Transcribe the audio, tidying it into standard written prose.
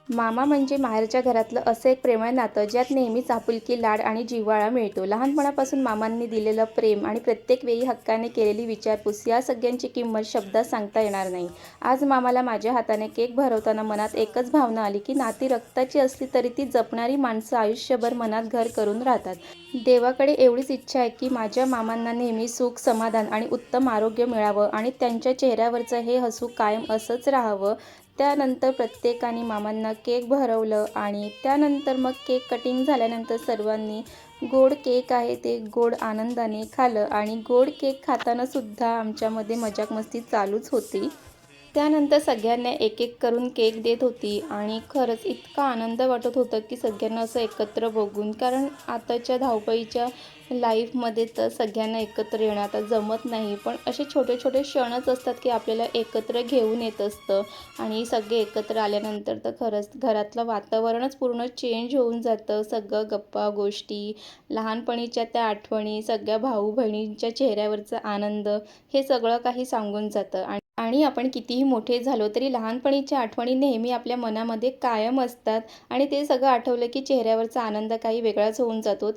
मामा म्हणजे माहेरच्या घरातलं असं एक प्रेमळ नातं ज्यात नेहमीच आपुलकी, लाड आणि जिव्हाळा मिळतो. लहानपणापासून मामांनी दिलेलं प्रेम आणि प्रत्येक वेळी हक्काने केलेली विचारपूस या सगळ्यांची किंमत शब्दात सांगता येणार नाही. आज मामाला माझ्या हाताने केक भरवताना मनात एकच भावना आली की नाती रक्ताची असली तरी ती जपणारी माणसं आयुष्यभर मनात घर करून राहतात. देवाकडे एवढीच इच्छा आहे की माझ्या मामांना नेहमी सुख, समाधान आणि उत्तम आरोग्य मिळावं आणि त्यांच्या चेहऱ्यावरचं हे हसू कायम असंच राहावं. त्यानंतर प्रत्येकाने मामांना केक भरवलं आणि त्यानंतर मग केक कटिंग झाल्यानंतर सर्वांनी गोड केक आहे ते गोड आनंदाने खाल्लं आणि गोड केक खाताना सुद्धा आमच्यामध्ये मजाक मस्ती चालूच होती. त्यानंतर सगळ्यांना एक-एक करून केक देत होती आणि खरंच इतका आनंद वाटत होता, की सगळ्यांना असं एकत्र बघून. कारण आताच्या धावपळीच्या लाईफमध्ये तर सगळ्यांना एकत्र येणं आता जमत नाही. पण असे छोटे-छोटे क्षणच असतात, की आपल्याला एकत्र घेऊन येत असतं आणि सगळे एकत्र आल्यानंतर तर खरंच घरातलं वातावरणच पूर्ण चेंज होऊन जातं. सगळं गप्पा, गोष्टी, लहानपणीच्या त्या आठवणी, सगळ्या भाऊ-बहिणींच्या चेहऱ्यावरचा आनंद, हे सगळं काही सांगून जातं. आणि आपण कितीही मोठे झालो तरी लहानपणीच्या आठवणी नेहमी आपल्या मनामध्ये कायम असतात आणि ते सगळं आठवलं की चेहऱ्यावरचा आनंद काही वेगळाच होऊन जातो.